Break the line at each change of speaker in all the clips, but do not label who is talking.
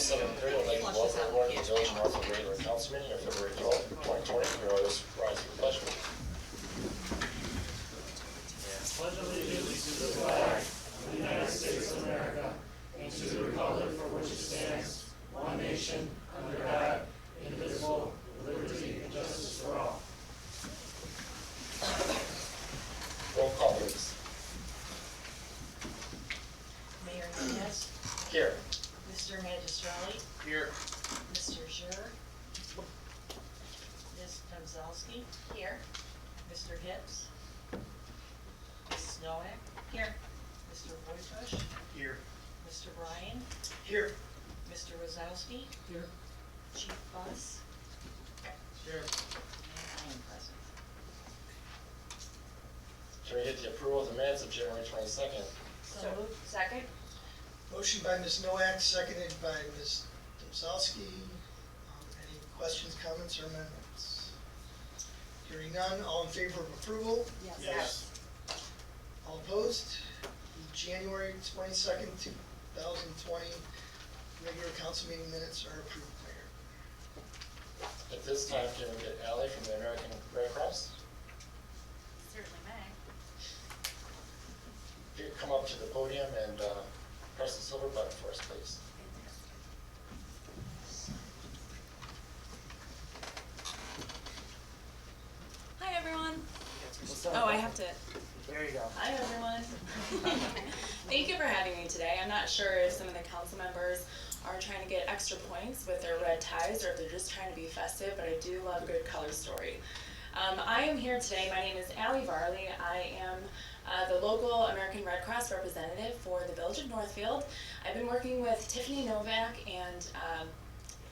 7:30, I'd like to welcome everyone to the Village of Northfield regular council meeting of February 12th, 2020. Can you always rise for the pledge?
Pledge allegiance to the flag of the United States of America and to the republic for which it stands, one nation, under God, indivisible, with liberty and justice for all.
Roll call, please.
Mayor Diaz,
Here.
Mr. Magistrelli,
Here.
Mr. Scher, Ms. Domzalski, here, Mr. Hips, Ms. Nowak, here, Mr. Wojtusz,
Here.
Mr. Bryan,
Here.
Mr. Wazowski,
Here.
Chief Buss,
Here.
and I am present.
Can we get the approval of the minutes of January 22nd?
So moved. Second?
Motion by Ms. Nowak, seconded by Ms. Domzalski. Any questions, comments, or amendments? Hearing none, all in favor of approval?
Yes.
All opposed? The January 22nd, 2020 regular council meeting minutes are approved, Mayor.
At this time, can we get Ally from the American Red Cross?
Certainly may.
If you could come up to the podium and press the silver button for us, please.
Hi everyone. Oh, I have to.
There you go.
Hi everyone. Thank you for having me today. I'm not sure if some of the council members are trying to get extra points with their red ties or if they're just trying to be festive, but I do love a good color story. I am here today. My name is Allie Varley. I am the local American Red Cross representative for the Village of Northfield. I've been working with Tiffany Novak and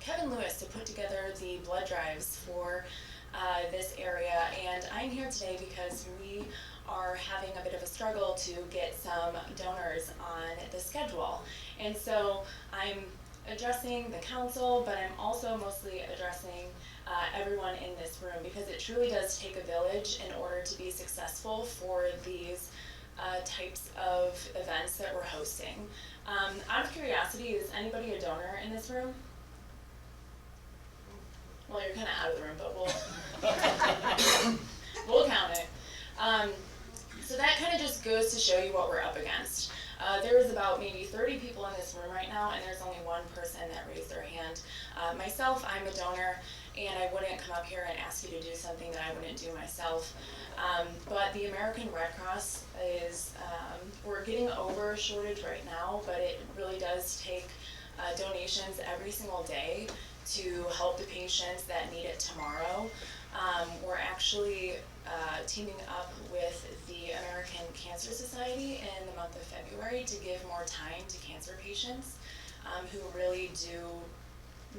Kevin Lewis to put together the blood drives for this area, and I'm here today because we are having a bit of a struggle to get some donors on the schedule. And so I'm addressing the council, but I'm also mostly addressing everyone in this room, because it truly does take a village in order to be successful for these types of events that we're hosting. Out of curiosity, is anybody a donor in this room? Well, you're kind of out of the room, but we'll count it. So that kind of just goes to show you what we're up against. There's about maybe 30 people in this room right now, and there's only one person that raised their hand. Myself, I'm a donor, and I wouldn't come up here and ask you to do something that I wouldn't do myself. But the American Red Cross is, we're getting over a shortage right now, but it really does take donations every single day to help the patients that need it tomorrow. We're actually teaming up with the American Cancer Society in the month of February to give more time to cancer patients who really do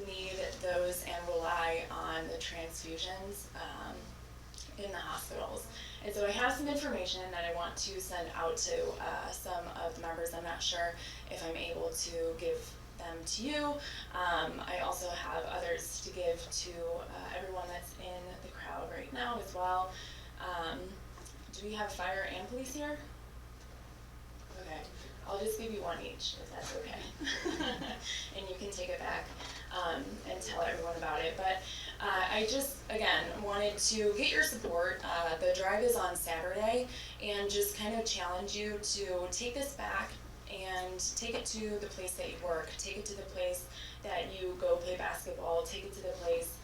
need those and rely on the transfusions in the hospitals. And so I have some information that I want to send out to some of the members. I'm not sure if I'm able to give them to you. I also have others to give to everyone that's in the crowd right now as well. Do we have fire and police here? Okay, I'll just give you one each if that's okay. And you can take it back and tell everyone about it. But I just, again, wanted to get your support. The drive is on Saturday, and just kind of challenge you to take this back and take it to the place that you work, take it to the place that you go play basketball, take it to the place,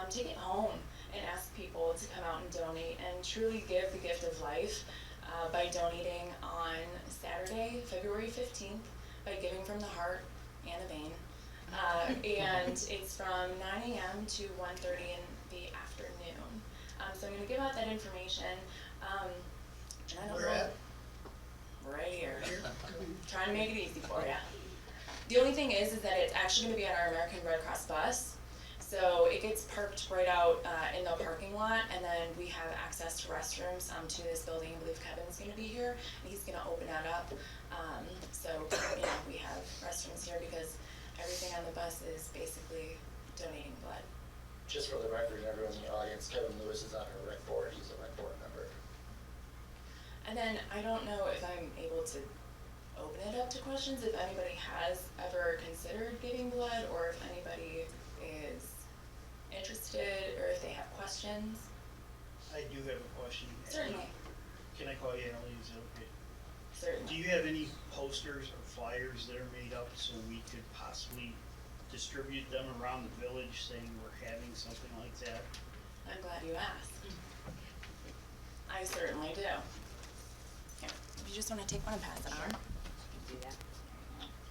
take it home and ask people to come out and donate and truly give the gift of life by donating on Saturday, February 15th, by giving from the heart and the vein. And it's from 9 a.m. to 1:30 in the afternoon. So I'm going to give out that information. And I don't
Where
know.
at?
Right here. Trying to make it easy for you. The only thing is that it's actually going to be on our American Red Cross bus. So it gets parked right out in the parking lot, and then we have access to restrooms to this building. I believe Kevin's going to be here, and he's going to open that up. So we have restrooms here because everything on the bus is basically donating blood.
Just for the record, and everyone in the audience, Kevin Lewis is on our rec board. He's a rec board member.
And then I don't know if I'm able to open it up to questions if anybody has ever considered giving blood or questions?
I do have a question.
Certainly.
Can I call you Ellie? Is that okay?
Certainly.
Do you have any posters or flyers that are made up so we could possibly distribute them around the village saying we're having something like that?
I'm glad you asked. I certainly do. Here, if you just want to take one and pass it on.
Do that.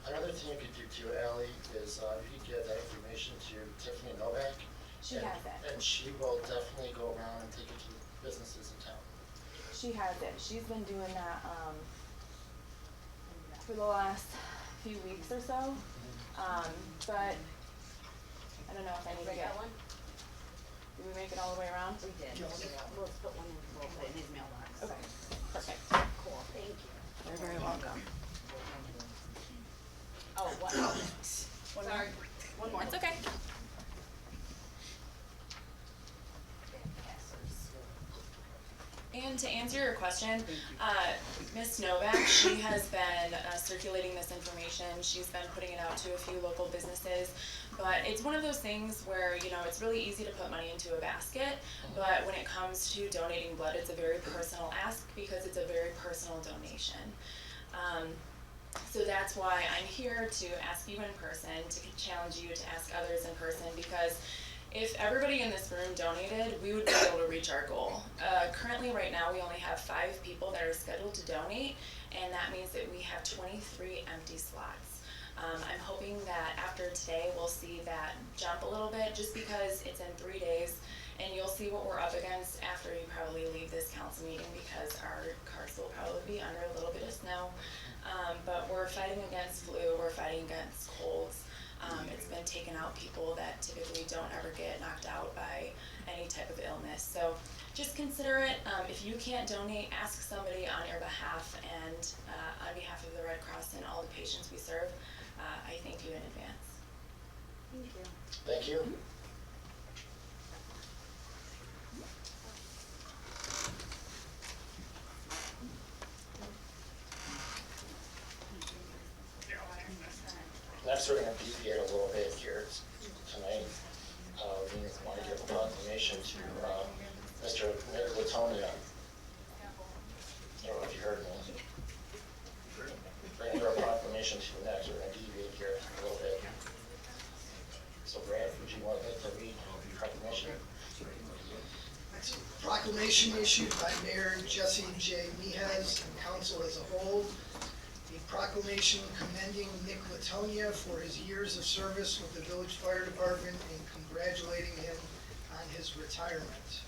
Another thing you could do too, Ally, is you could give that information to Tiffany Novak.
She has it.
And she will definitely go around and take it to businesses in town.
She has it. She's been doing that for the last few weeks or so. But I don't know if I need to get one. Did we make it all the way around?
We did. We'll put one in, we'll put it in his mailbox.
Okay, perfect.
Cool, thank you.
You're very welcome.
Oh, what?
One more?
One more.
It's okay. And to answer your question, Ms. Novak, she has been circulating this information. She's been putting it out to a few local businesses. But it's one of those things where, you know, it's really easy to put money into a basket. But when it comes to donating blood, it's a very personal ask because it's a very personal donation. So that's why I'm here to ask you in person, to challenge you to ask others in person, because if everybody in this room donated, we would be able to reach our goal. Currently, right now, we only have 5 people that are scheduled to donate, and that means that we have 23 empty slots. I'm hoping that after today, we'll see that jump a little bit, just because it's in 3 days, and you'll see what we're up against after you probably leave this council meeting, because our cars will probably be under a little bit of snow. But we're fighting against flu, we're fighting against colds. It's been taking out people that typically don't ever get knocked out by any type of illness. So just consider it. If you can't donate, ask somebody on your behalf, and on behalf of the Red Cross and all the patients we serve, I thank you in advance.
Thank you.
Thank you. Next, we're going to deviate a little bit here tonight. We want to give a proclamation to Mr. Nick Latonia. I don't know if you heard me. We're going to do our proclamation to you next. We're going to deviate here a little bit. So Brad, would you want me to read the proclamation?
It's a proclamation issued by Mayor Jesse J. Meehan and council as a whole. A proclamation commending Nick Latonia for his years of service with the Village Fire Department and congratulating him on his retirement.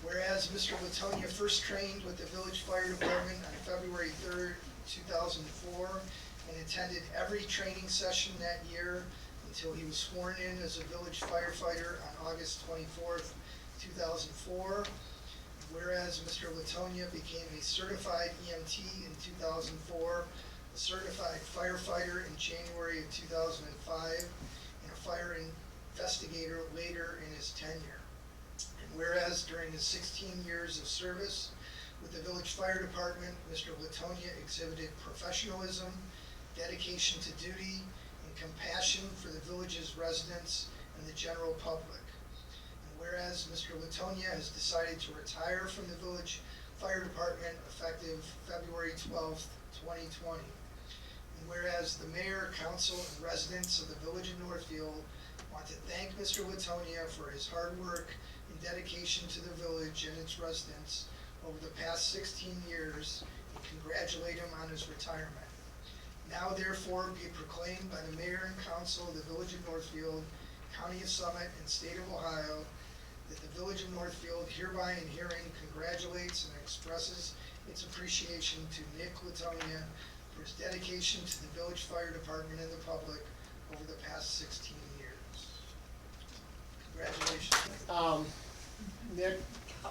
Whereas Mr. Latonia first trained with the Village Fire Department on February 3rd, 2004, and attended every training session that year until he was sworn in as a village firefighter on August 24th, 2004. Whereas Mr. Latonia became a certified EMT in 2004, a certified firefighter in January of 2005, and a fire investigator later in his tenure. And whereas during his 16 years of service with the Village Fire Department, Mr. Latonia exhibited professionalism, dedication to duty, and compassion for the village's residents and the general public. Whereas Mr. Latonia has decided to retire from the Village Fire Department effective February 12th, 2020. And whereas the mayor, council, and residents of the Village of Northfield want to thank Mr. Latonia for his hard work and dedication to the village and its residents over the past 16 years and congratulate him on his retirement. Now therefore be proclaimed by the mayor and council of the Village of Northfield, County of Summit, and State of Ohio, that the Village of Northfield hereby and herein congratulates and expresses its appreciation to Nick Latonia for his dedication to the Village Fire Department and the public over the past 16 years. Congratulations.
Nick,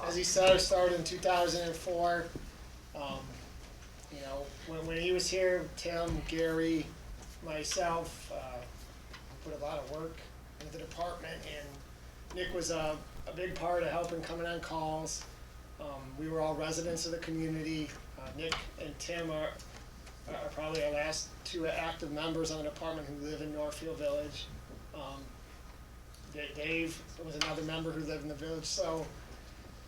as he said, started in 2004. You know, when he was here, Tim, Gary, myself, put a lot of work into the department, and Nick was a big part of helping coming on calls. We were all residents of the community. Nick and Tim are probably our last 2 active members on the department who live in Northfield Village. Dave was another member who lived in the village, so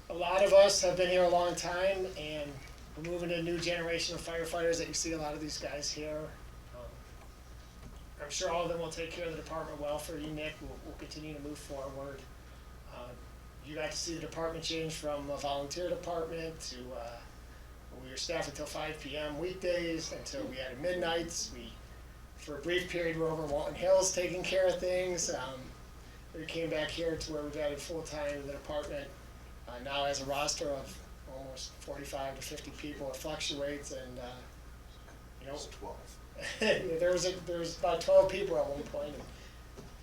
a lot of us have been here a long time, and we're moving to a new generation of firefighters that you see a lot of these guys here. I'm sure all of them will take care of the department well for you, Nick. We'll continue to move forward. You got to see the department change from a volunteer department to we were staffed until 5 p.m. weekdays until we added midnights. For a brief period, we're over in Walton Hills taking care of things. We came back here to where we've added full-time to the department. Now has a roster of almost 45 to 50 people. It fluctuates, and
It's 12.
there was about 12 people at one point. And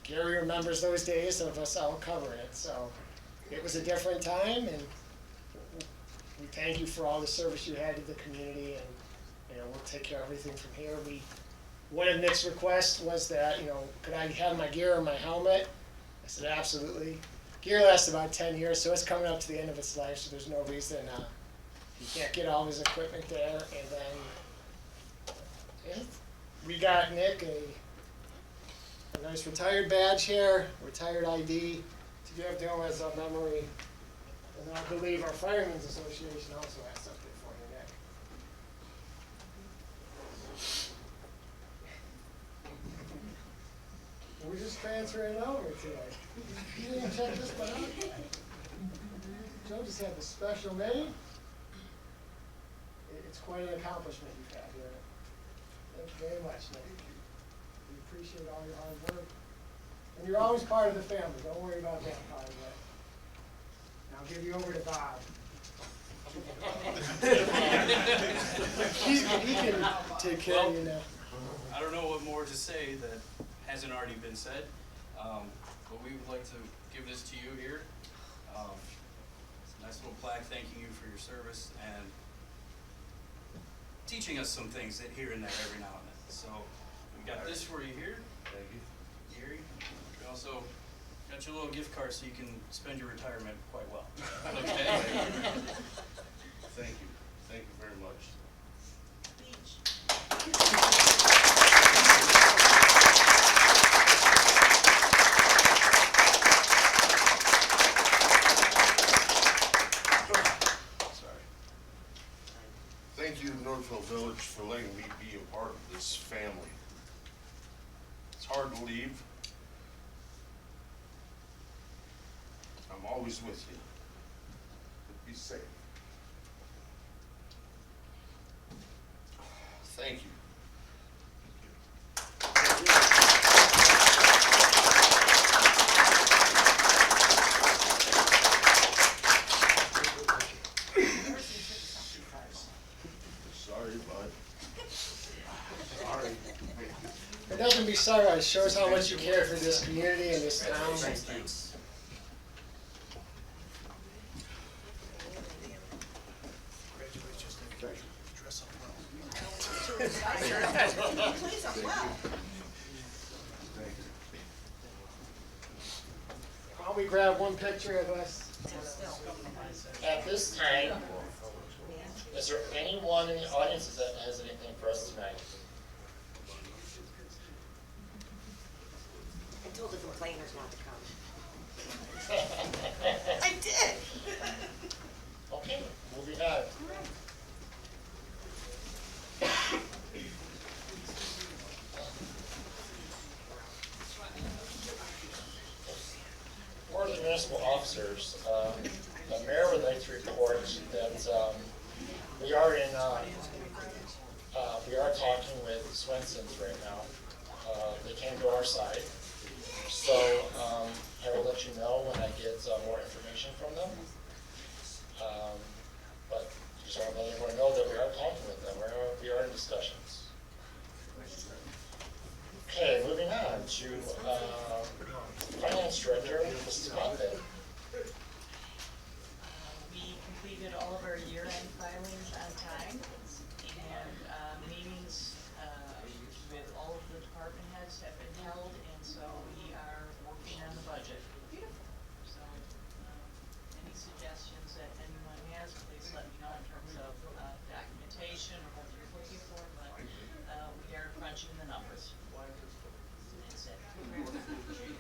Gary remembers those days of us all covering it. So it was a different time, and we thank you for all the service you had to the community, and we'll take care of everything from here. One of Nick's requests was that, could I have my gear and my helmet? I said, absolutely. Gear lasts about 10 years, so it's coming up to the end of its life, so there's no reason you can't get all his equipment there. And then we got Nick a nice retired badge here, retired ID to give to him as a memory. And I believe our Firemen's Association also has something for you, Nick. We're just transferring over today. You didn't check this one out? Joe just had the special made. It's quite an accomplishment you've had here. Thank you very much, Nick. We appreciate all your hard work. And you're always part of the family. Don't worry about that part of it. Now I'll give you over to Bob. He can take care of you now.
I don't know what more to say that hasn't already been said, but we would like to give this to you here. It's a nice little plaque thanking you for your service and teaching us some things that here and there every now and then. So we got this for you here. Thank you, Gary. We also got your little gift card so you can spend your retirement quite well. Okay.
Thank you. Thank you very much. Thank you, Northfield Village, for letting me be a part of this family. It's hard to leave. I'm always with you. But be safe. Thank you. Sorry, bud. Sorry.
It doesn't be sorry. It shows how much you care for this community and this town. Why don't we grab one picture of us?
At this time, is there anyone in the audience that has anything for us tonight?
I told the complainers not to come. I did.
Okay, moving on. Board of Municipal Officers, the mayor would like to report that we are talking with Swenson's right now. They came to our side, so I will let you know when I get more information from them. But just want to let everyone know that we are talking with them. We are in discussions. Okay, moving on to Finance Director, Mrs. Montez.
We completed all of our year-end filings on time, and meetings with all of the department heads have been held, and so we are working on the budget. So any suggestions that anyone has, please let me know in terms of documentation or what you're looking for, but we are crunching the numbers. That's it.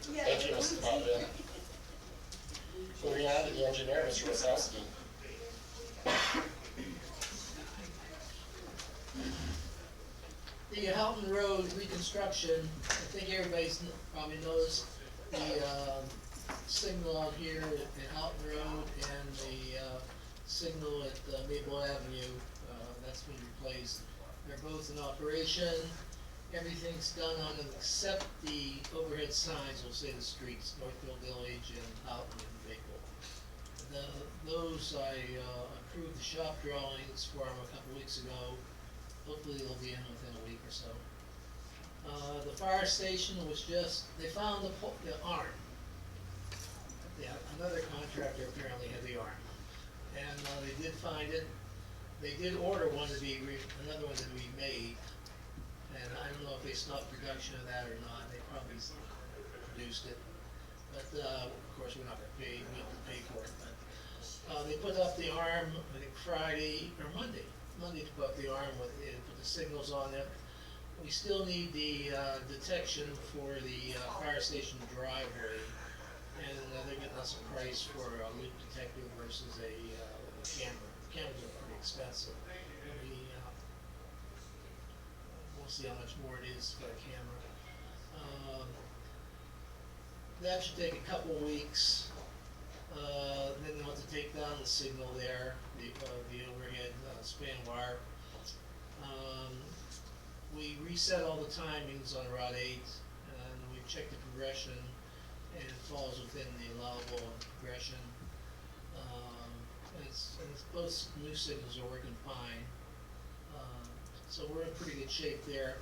Thank you, Mrs. called in. Moving on to the engineer, Mr. Wasowski.
The Houghton Road reconstruction, I think everybody's probably knows the, signal out here at Houghton Road and the, signal at Maple Avenue, that's been replaced. They're both in operation, everything's done on them except the overhead signs will say the streets, Northfield Village and Houghton and Maple. Those I approved the shop drawings for them a couple weeks ago. Hopefully they'll be in within a week or so. The fire station was just, they found the arm. Yeah, another contractor apparently had the arm. And they did find it. They did order one to be, another one to be made. And I don't know if they stopped production of that or not. They probably produced it. But, of course, we're not gonna pay, we have to pay for it. But they put up the arm, I think Friday, or Monday to put up the arm with, put the signals on it. We still need the, detection for the, fire station driveway. And they're getting us a price for a leak detector versus a, camera. Cameras are pretty expensive. We'll see how much more it is for a camera. That should take a couple weeks. Then they'll have to take down the signal there, the overhead span wire. We reset all the timings on Route 8, and we checked the progression, and it falls within the allowable progression. And both new signals are working fine. So we're in pretty good shape there.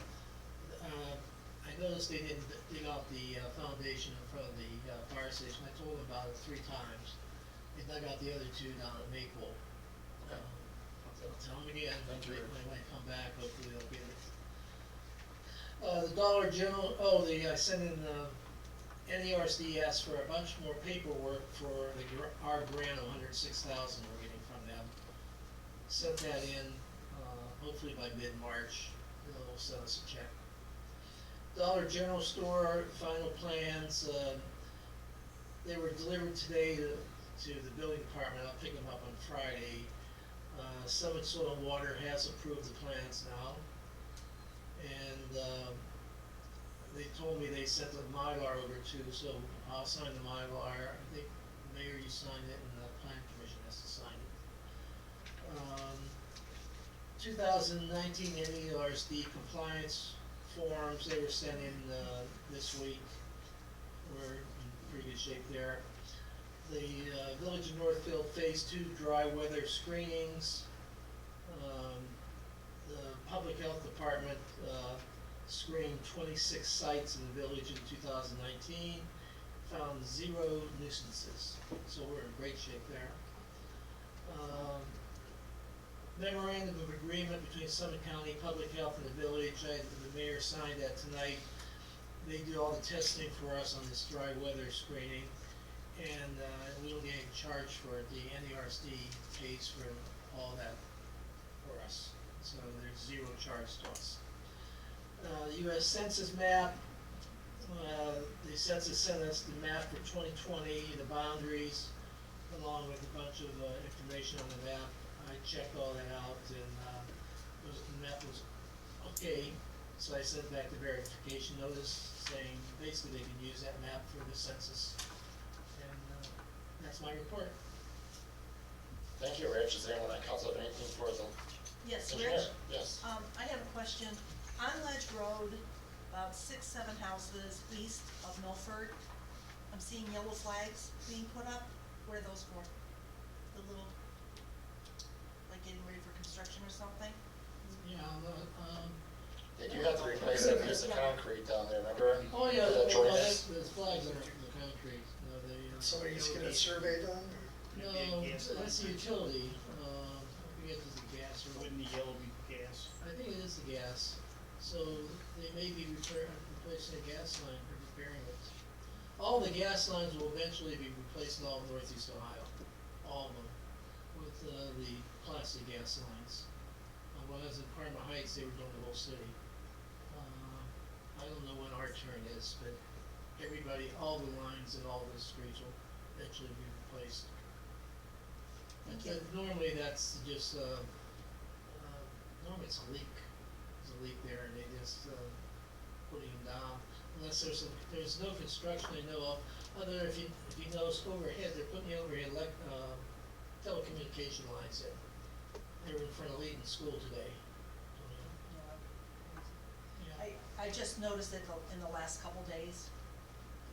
I noticed they didn't dig out the foundation in front of the fire station. I told them about it 3 times. They dug out the other 2 down at Maple. I'll tell them again, when they come back, hopefully they'll get it. The Dollar General, I sent in, NERSD asked for a bunch more paperwork for our grant of $106,000 we're getting from them. Sent that in, hopefully by mid-March, they'll send us a check. Dollar General Store, final plans, they were delivered today to the building department. I'll pick them up on Friday. Summit Soil and Water has approved the plans now. And, they told me they sent the Mylar over too, so I'll sign the Mylar. I think, Mayor, you signed it, and the Plan Commission has to sign it. 2019 NERSD compliance forms, they were sent in this week. We're in pretty good shape there. The Village of Northfield Phase 2 dry weather screenings. The Public Health Department screened 26 sites in the village in 2019, found 0 nuisances, so we're in great shape there. Memorandum of agreement between Summit County Public Health and the village. The mayor signed that tonight. They do all the testing for us on this dry weather screening, and we don't get any charge for it. The NERSD pays for all that for us, so there's 0 charge to us. US Census map, the census sent us the map for 2020, the boundaries, along with a bunch of information on the map. I checked all that out, and the map was okay, so I sent back the verification notice saying basically they can use that map for the census. And that's my report.
Thank you, Rich. Is there anyone on council have anything for the
Yes,
engineer?
Rich?
Yes.
I have a question. On Ledge Road, about 6, 7 houses east of Milford, I'm seeing yellow flags being put up. What are those for? The little, like getting ready for construction or something?
Yeah,
They do have to replace that piece of concrete down there, remember?
oh yeah,
Where that joint is?
there's flags on the concrete.
Somebody just get a survey done?
No, that's the utility, I forget if it's the gas or.
Wouldn't the yellow be gas?
I think it is the gas, so they may be replacing a gas line or repairing it. All the gas lines will eventually be replaced in all of northeast Ohio, all of them, with the plastic gas lines. When I was in Parma Heights, they were doing the whole city. I don't know when our turn is, but everybody, all the lines in all the streets will eventually be replaced. But normally that's just, normally it's a leak, there's a leak there and they just, putting them down. Unless there's no construction I know of, other, if you notice overhead, they're putting the overhead telecommunication lines in. They were in front of Leiden School today. Yeah.
I just noticed it in the last couple days,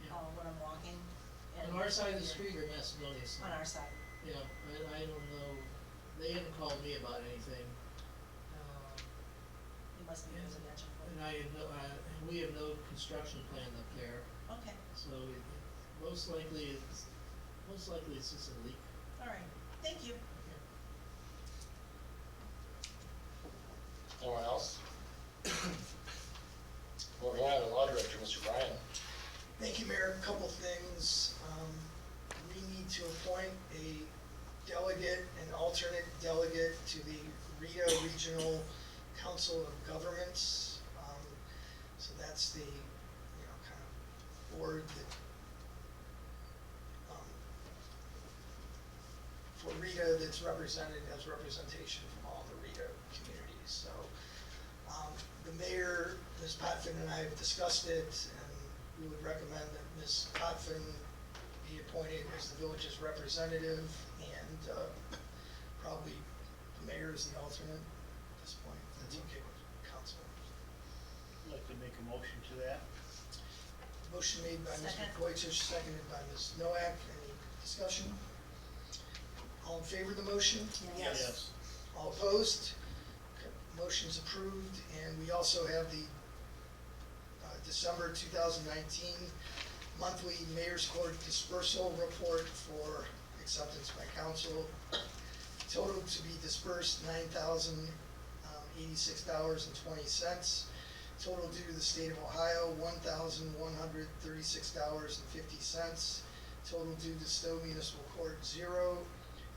Yeah.
when I'm walking.
On our side of the street or Macedonia side?
On our side.
Yeah, I don't know, they haven't called me about anything.
It must be residential.
And and we have no construction plan up there,
Okay,
so most likely it's just a leak.
all right, thank you.
Anyone else? Moving on, the law director, Mr. Bryan.
Thank you, Mayor. A couple things. We need to appoint a delegate, an alternate delegate to the Rita Regional Council of Governments. So that's the, kind of board that, for Rita that's represented as representation from all the Rita communities. So, the mayor, Ms. Potvin, and I have discussed it, and we would recommend that Ms. Potvin be appointed as the village's representative, and probably the mayor is the alternate at this point, if that's okay with council.
I'd like to make a motion to that.
Motion made by Mr.
Second.
Koichish, seconded by Ms. Noack. Any discussion? All in favor of the motion?
Yes.
All opposed? Okay, motion's approved, and we also have the December 2019 monthly Mayor's Court dispersal report for acceptance by council. Total to be dispersed, $9,086.20. Total due to the state of Ohio, $1,136.50. Total due to Stowe Municipal Court, 0.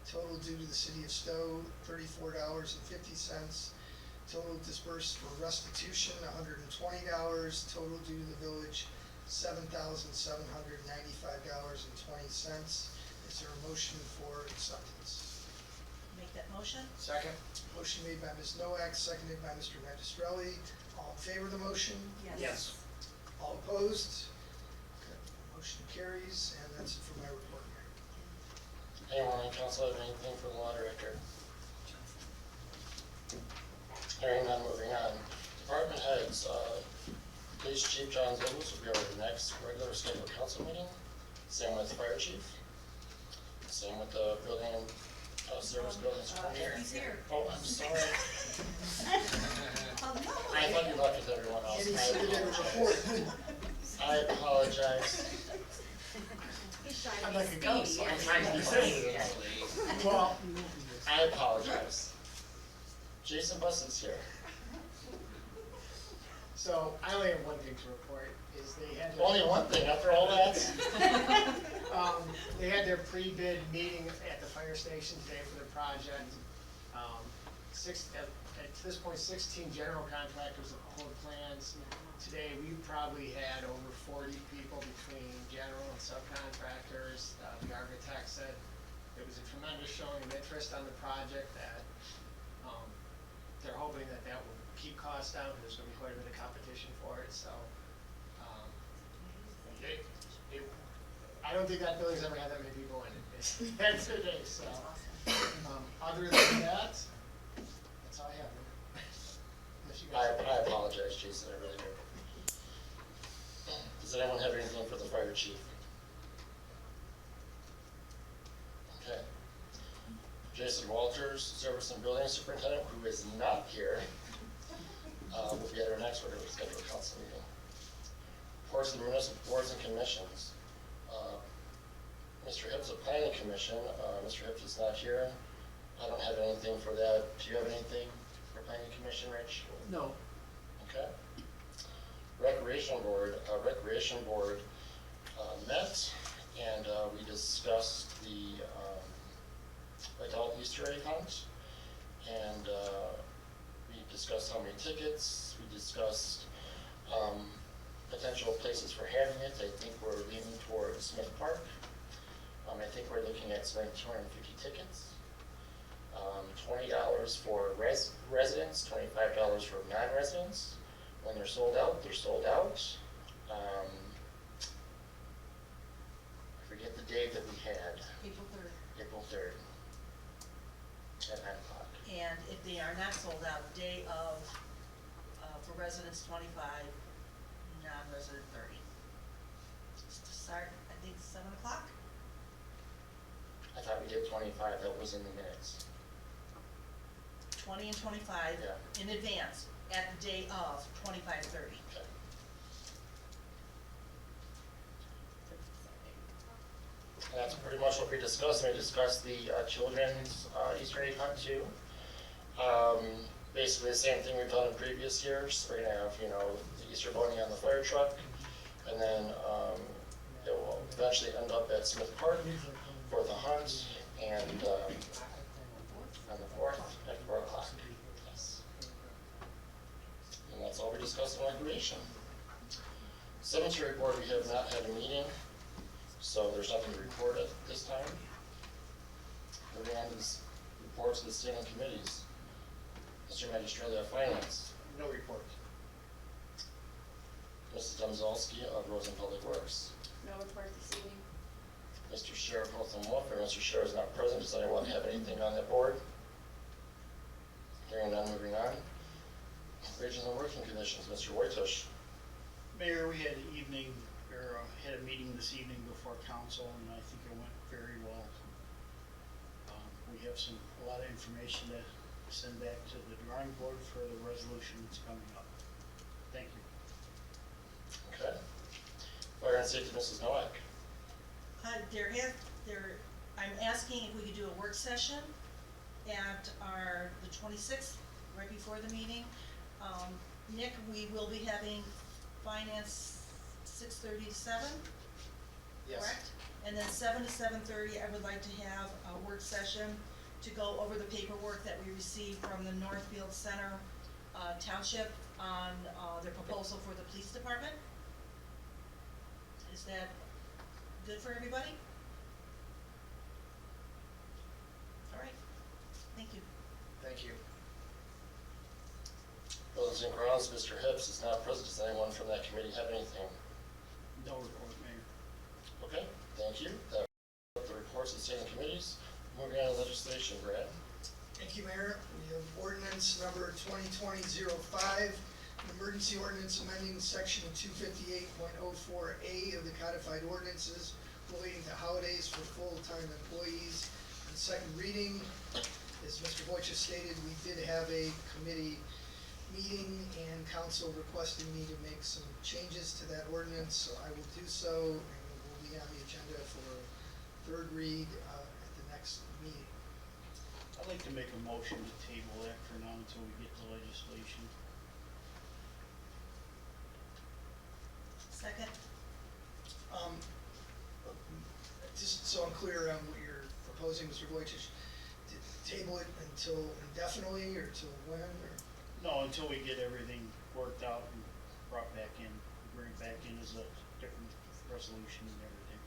Total due to the city of Stowe, $34.50. Total dispersed for restitution, $120. Total due to the village, $7,795.20. Is there a motion for acceptance?
Make that motion?
Second.
Motion made by Ms. Noack, seconded by Mr. Magistrelli. All in favor of the motion?
Yes.
All opposed? Okay, motion carries, and that's it for my report, Mayor.
Anyone on council have anything for the law director? Hearing none, moving on. Department heads, Police Chief John Zobus will be over the next regular scheduled council meeting. Same with Fire Chief. Same with the building, service buildings coordinator.
He's here.
Oh, I'm sorry.
Oh, no.
I thought you left with everyone else.
Any submitted report?
I apologize.
I'm like a ghost.
I'm trying to be sensitive.
Well,
I apologize. Jason Bussett's here.
so I only have one thing to report, is they had.
Only one thing after all that?
They had their pre-bid meeting at the fire station today for the project. At this point, 16 general contractors have pulled plans. Today, we probably had over 40 people between general and subcontractors. The architect said it was a tremendous showing of interest on the project, that they're hoping that will keep costs down, because there's gonna be quite a bit of competition for it, so. I don't think that building's ever had that many people in it, today, so. Other than that, that's all I have. Unless you guys.
I apologize, Jason, I really do. Does anyone have anything for the fire chief? Okay. Jason Walters, Service and Building Superintendent, who is not here, will be at our next regular scheduled council meeting. Reports of the municipal boards and commissions. Mr. Hips of Planning Commission, Mr. Hips is not here. I don't have anything for that. Do you have anything for Planning Commission, Rich?
No.
Okay. Recreation Board met, and we discussed the adult Easter egg hunt, and we discussed how many tickets, we discussed potential places for having it, I think we're leaning towards Smith Park. I think we're looking at spending 250 tickets. $20 for residents, $25 for non-residents. When they're sold out, they're sold out. I forget the date that we had,
April 3rd.
April 3rd, at 9 o'clock.
And if they are not sold out, day of, for residents 25, non-resident 30. To start, I think 7 o'clock?
I thought we did 25, that was in the minutes.
20 and 25
Yeah.
in advance, at the day of 25 to 30.
Okay. And that's pretty much what we discussed. We discussed the children's Easter egg hunt too. Basically the same thing we've done in previous years. We're gonna have, the Easter bunny on the fire truck, and then it will eventually end up at Smith Park for the hunt, and on the 4th at 4 o'clock. Yes. And that's all we discussed in recreation. Cemetery board, we have not had a meeting, so there's nothing to report at this time. Moving on to this reports of the standing committees. Mr. Magistrelli, Finance.
No report.
Mrs. Domzalski of Rosen Public Works.
No report this evening.
Mr. Sheriff, Health and Welfare. Mr. Sheriff is not present. Does anyone have anything on that board? Hearing none, moving on. Wages and working conditions, Mr. Wojtusz.
Mayor, we had had a meeting this evening before council, and I think it went very well. We have a lot of information to send back to the drawing board for the resolution that's coming up. Thank you.
Okay. Fire and Safety, Mrs. Nowak.
I'm asking if we could do a work session at the 26th, right before the meeting. Nick, we will be having finance 6:30 to 7, correct? And then 7 to 7:30, I would like to have a work session to go over the paperwork that we received from the Northfield Center Township on their proposal for the police department. Is that good for everybody? All right, thank you.
Thank you.
Buildings and Grounds, Mr. Hips is not present. Does anyone from that committee have anything?
No report, Mayor.
Okay, thank you. That was the reports of the standing committees. Moving on to legislation, Brad.
Thank you, Mayor. We have ordinance number 2020-05, an emergency ordinance amending section 258.04A of the codified ordinances relating to holidays for full-time employees. On second reading, as Mr. Wojciech stated, we did have a committee meeting and council requested me to make some changes to that ordinance, so I will do so, and it will be on the agenda for third read at the next meeting.
I'd like to make a motion to table that for now until we get the legislation.
Second.
Just so I'm clear on what you're proposing, Mr. Wojciech, to table it until indefinitely, or till when, or?
No, until we get everything worked out and brought back in, bring it back in as a different resolution and everything.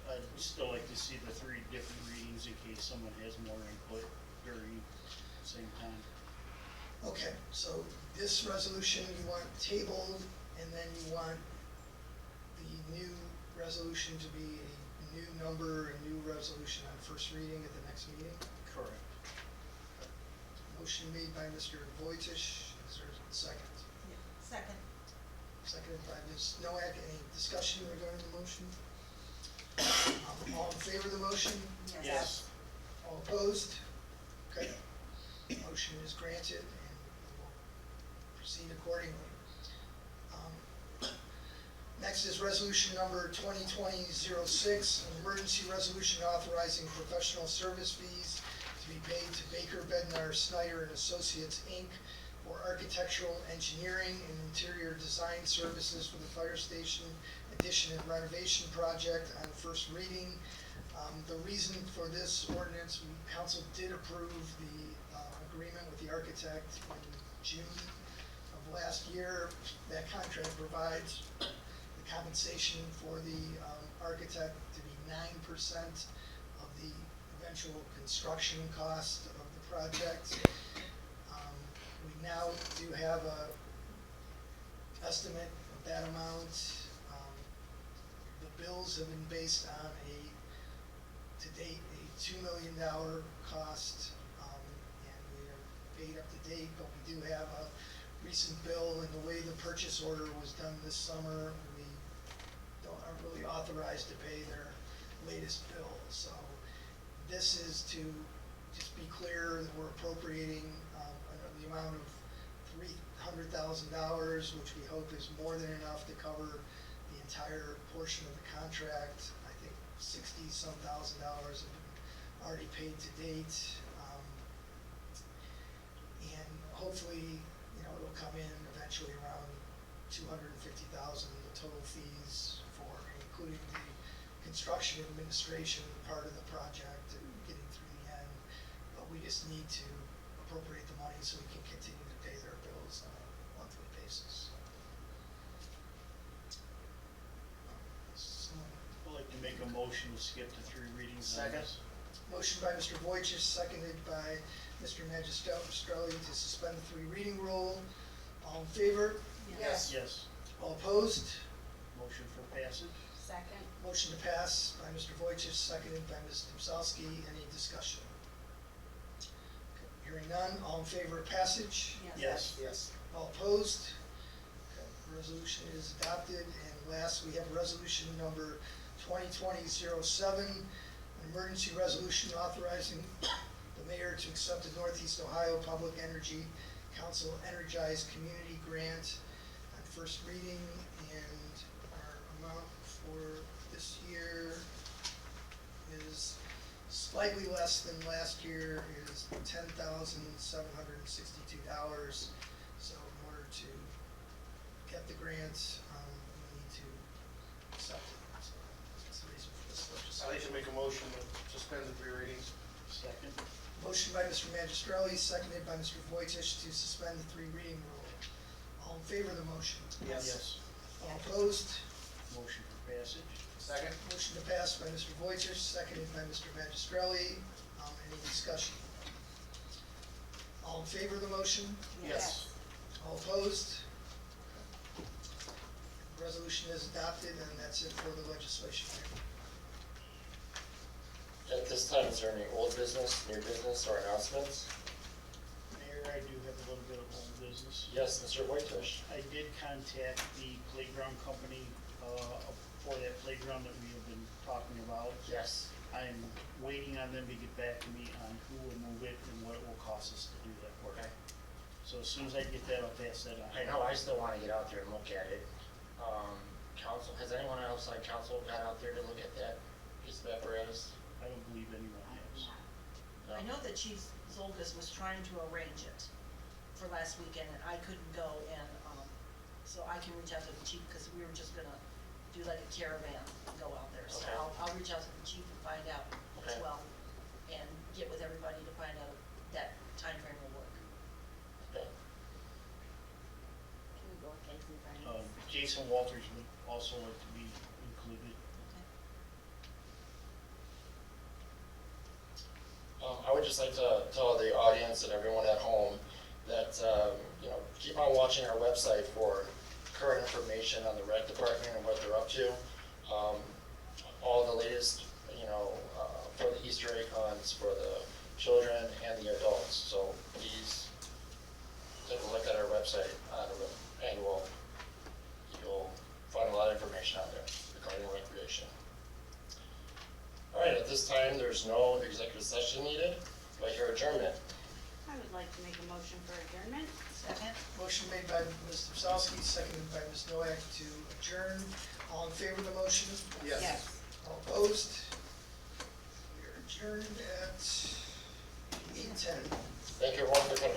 I'd still like to see the 3 different readings in case someone has more input during the same time.
Okay, so this resolution you want tabled, and then you want the new resolution to be a new number, a new resolution on first reading at the next meeting?
Correct.
Motion made by Mr. Wojciech, is there a second?
Yeah. Second.
Seconded by Ms. Nowak. Any discussion regarding the motion? All in favor of the motion?
Yes.
All opposed? Okay. Motion is granted, and we will proceed accordingly. Next is resolution number 2020-06, an emergency resolution authorizing professional service fees to be paid to Baker, Bednar, Snyder and Associates, Inc. for architectural, engineering, and interior design services for the fire station addition and renovation project on first reading. The reason for this ordinance, council did approve the agreement with the architect in June of last year. That contract provides the compensation for the architect to be 9% of the eventual construction cost of the project. We now do have a estimate of that amount. The bills have been based on to date, a $2 million cost, and we are paid up to date, but we do have a recent bill, and the way the purchase order was done this summer, we aren't really authorized to pay their latest bill. So this is to just be clear that we're appropriating the amount of $300,000, which we hope is more than enough to cover the entire portion of the contract. I think $60-some thousand have been already paid to date. And hopefully, it'll come in eventually around $250,000, the total fees for including the construction administration part of the project and getting through the end. But we just need to appropriate the money so we can continue to pay their bills on a monthly basis.
I'd like to make a motion to skip to 3 readings. on
Second.
this.
Motion by Mr. Wojciech, seconded by Mr. Magistrelli to suspend the 3 reading rule. All in favor?
Yes.
Yes.
All opposed?
Motion for passage.
Second.
Motion to pass by Mr. Wojciech, seconded by Ms. Domzalski. Any discussion? Okay, hearing none, all in favor of passage?
Yes.
Yes.
All opposed? Okay, resolution is adopted. And last, we have resolution number 2020-07, an emergency resolution authorizing the mayor to accept the Northeast Ohio Public Energy Council Energized Community Grant on first reading, and our amount for this year is slightly less than last year, is $10,762. So in order to get the grant, we need to accept it. So that's the reason for this legislation.
I'd like to make a motion to suspend the 3 readings.
Second.
Motion by Mr. Magistrelli, seconded by Mr. Wojciech to suspend the 3 reading rule. All in favor of the motion?
Yes.
All opposed?
Motion for passage.
Second.
Motion to pass by Mr. Wojciech, seconded by Mr. Magistrelli. Any discussion? All in favor of the motion?
Yes.
All opposed? Resolution is adopted, and that's it for the legislation.
At this time, is there any old business, new business, or announcements?
Mayor, I do have a little bit of old business.
Yes, Mr. Wojciech.
I did contact the playground company for that playground that we have been talking about.
Yes.
I'm waiting on them to get back to me on who will move it and what it will cost us to do that work.
Okay.
So as soon as I get that, I'll pass that on.
I know, I still wanna get out there and look at it. Council, has anyone else on council got out there to look at that piece of apparatus?
I don't believe anyone has.
No?
I know that Chief Zolgis was trying to arrange it for last weekend, and I couldn't go, and, so I can reach out to the chief, because we were just gonna do like a caravan and go out there. So
Okay.
I'll reach out to the chief and find out as
Okay.
well, and get with everybody to find out if that timeframe will work.
Okay.
Can we go with Casey Bryan?
Jason Walters would also like to be included.
I would just like to tell the audience and everyone at home that, keep on watching our website for current information on the rec department and what they're up to. All the latest, for the Easter egg hunts for the children and the adults. So please take a look at our website on the annual. You'll find a lot of information on there regarding recreation. All right, at this time, there's no executive session needed. Do I hear adjournment?
I would like to make a motion for adjournment.
Second?
Motion made by Ms. Domzalski, seconded by Ms. Noack to adjourn. All in favor of the motion?
Yes.
All opposed? We are adjourned at 8:10.
Thank you everyone for coming.